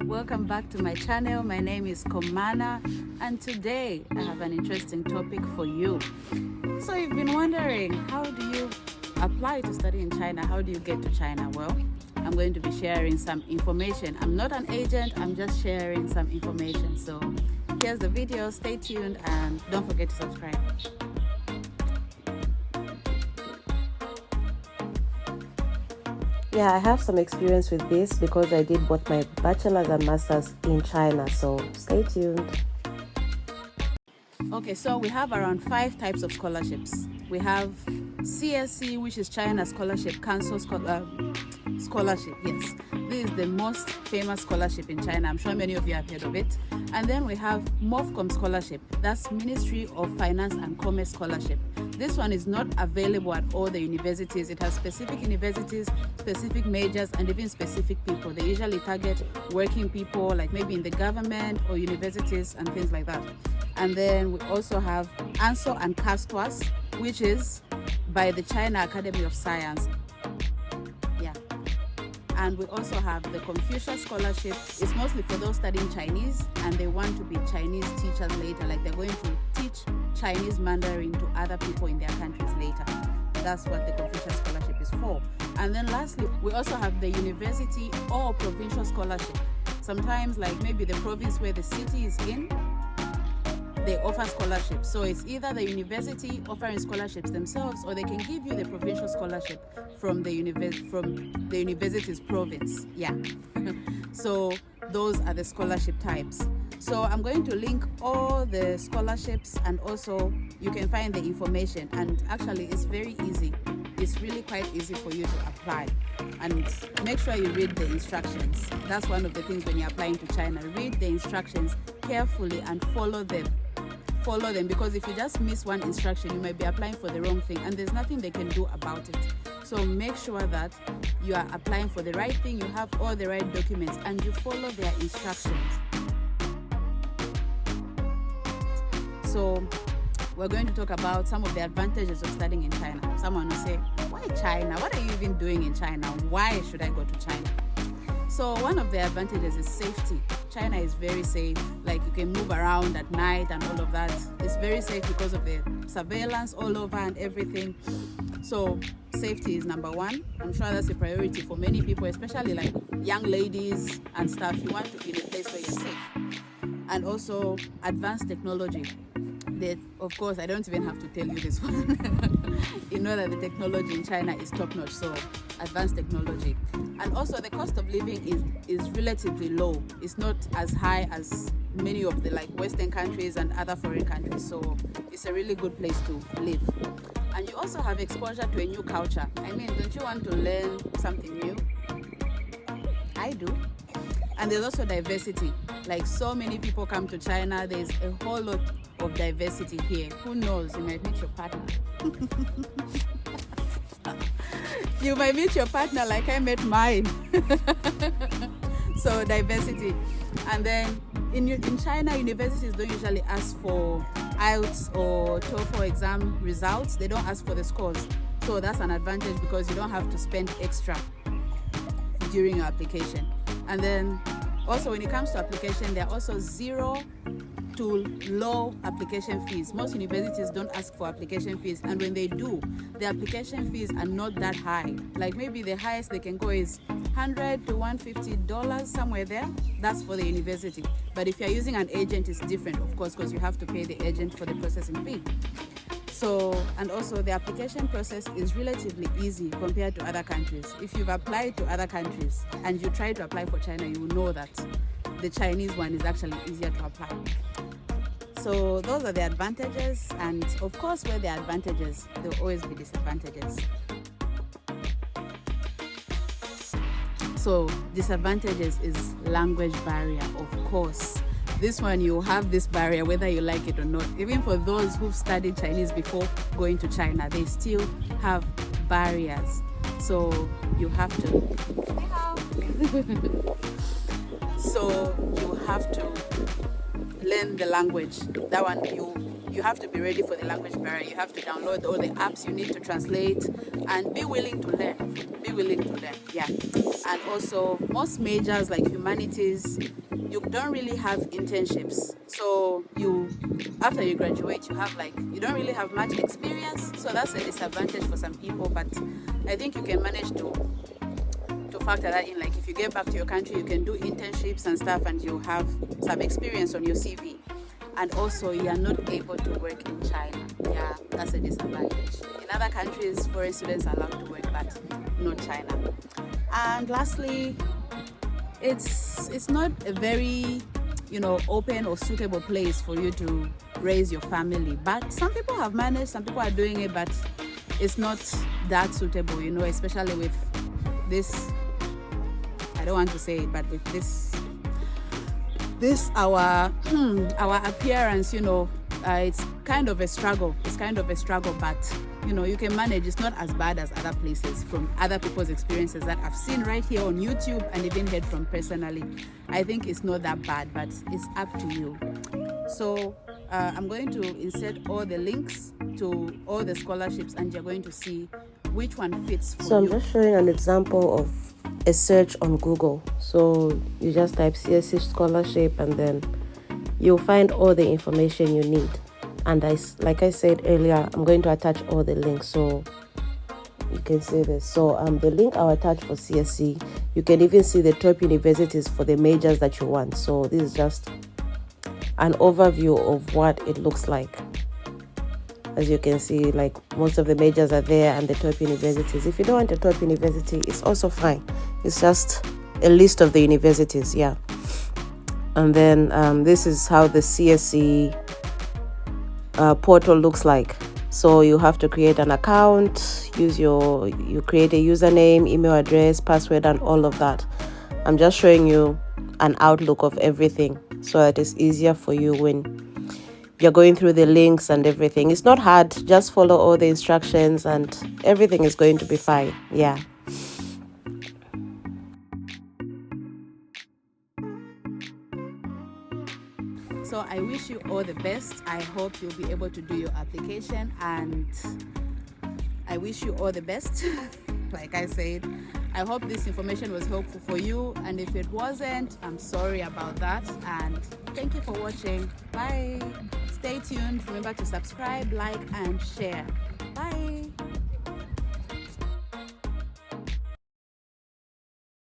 welcome back to my channel. My name is Komana, and today I have an interesting topic for you. So you've been wondering, how do you apply to study in China? How do you get to China? Well, I'm going to be sharing some information. I'm not an agent, I'm just sharing some information. So here's the video, stay tuned and don't forget to subscribe. Yeah, I have some experience with this because I did both my bachelor's and master's in China, so stay tuned. Okay, so we have around 5 types of scholarships. We have CSC, which is China Scholarship, ANSO Scholarship, yes. This is the most famous scholarship in China. I'm sure many of you have heard of it. And then we have MOFCOM Scholarship. That's Ministry of Finance and Commerce Scholarship. This one is not available at all the universities. It has specific universities, specific majors, and even specific people. They usually target working people, like maybe in the government or universities and things like that. And then we also have ANSO and TWAS, which is by the China Academy of Science. Yeah. And we also have the Confucius Scholarship. It's mostly for those studying Chinese and they want to be Chinese teachers later, like they're going to teach Chinese Mandarin to other people in their countries later. That's what the Confucius Scholarship is for. And then lastly, we also have the University or Provincial Scholarship. Sometimes, like maybe the province where the city is in, they offer scholarships. So it's either the university offering scholarships themselves, or they can give you the provincial scholarship from the university's province. Yeah. So those are the scholarship types. So I'm going to link all the scholarships, and also you can find the information. And actually, it's very easy. It's really quite easy for you to apply. And make sure you read the instructions. That's one of the things when you're applying to China. Read the instructions carefully and follow them, because if you just miss one instruction, you might be applying for the wrong thing and there's nothing they can do about it. So make sure that you are applying for the right thing, you have all the right documents, and you follow their instructions. So we're going to talk about some of the advantages of studying in China. Someone will say, why China? What are you even doing in China? Why should I go to China? So one of the advantages is safety. China is very safe. Like, you can move around at night and all of that. It's very safe because of the surveillance all over and everything. So safety is number one. I'm sure that's a priority for many people, especially like young ladies and stuff. You want to be in a place where you're safe. And also advanced technology. Of course, I don't even have to tell you this one. You know that the technology in China is top-notch, so advanced technology. And also the cost of living is relatively low. It's not as high as many of the like Western countries and other foreign countries, so it's a really good place to live. And you also have exposure to a new culture. I mean, don't you want to learn something new? I do. And there's also diversity. Like, so many people come to China, there's a whole lot of diversity here. Who knows, you might meet your partner. You might meet your partner like I met mine. So diversity. And then in China, universities don't usually ask for IELTS or TOEFL exam results. They don't ask for the scores. So that's an advantage because you don't have to spend extra during your application. And then also when it comes to application, there are also 0 to low application fees. Most universities don't ask for application fees, and when they do, the application fees are not that high. Like, maybe the highest they can go is $100 to $150, somewhere there. That's for the university. But if you're using an agent, it's different, of course, because you have to pay the agent for the processing fee. So, and also the application process is relatively easy compared to other countries. If you've applied to other countries and you try to apply for China, you will know that the Chinese one is actually easier to apply. So those are the advantages, and of course, where there are advantages, there will always be disadvantages. So disadvantages is language barrier, of course. This one, you have this barrier whether you like it or not. Even for those who've studied Chinese before going to China, they still have barriers. So you have to so you have to learn the language. That one, you have to be ready for the language barrier. You have to download all the apps you need to translate, and be willing to learn. Be willing to learn, yeah. And also, most majors like humanities, you don't really have internships. So after you graduate, you don't really have much experience. So that's a disadvantage for some people. But I think you can manage to factor that in. Like if you get back to your country, you can do internships and stuff, and you have some experience on your CV. And also, you are not able to work in China. Yeah, that's a disadvantage. In other countries, foreign students are allowed to work, but not China. And lastly, it's not a very open or suitable place for you to raise your family. But some people have managed, some people are doing it, but it's not that suitable, especially with this. I don't want to say it, but with this our appearance, it's kind of a struggle. But you can manage. It's not as bad as other places from other people's experiences that I've seen right here on YouTube and even heard from personally. I think it's not that bad, but it's up to you. So I'm going to insert all the links to all the scholarships, and you're going to see which one fits for you. So I'm just showing an example of a search on Google. So you just type CSC Scholarship, and then you'll find all the information you need. And like I said earlier, I'm going to attach all the links so you can see this. So the link I'll attach for CSC, you can even see the top universities for the majors that you want. So this is just an overview of what it looks like. As you can see, like most of the majors are there and the top universities. If you don't want a top university, it's also fine. It's just a list of the universities, yeah. And then this is how the CSC portal looks like. So you have to create an account, you create a username, email address, password, and all of that. I'm just showing you an outlook of everything so that it's easier for you when you're going through the links and everything. It's not hard. Just follow all the instructions and everything is going to be fine. Yeah. So I wish you all the best. I hope you'll be able to do your application, and I wish you all the best. Like I said, I hope this information was helpful for you, and if it wasn't, I'm sorry about that. And thank you for watching. Bye. Stay tuned. Remember to subscribe, like, and share. Bye.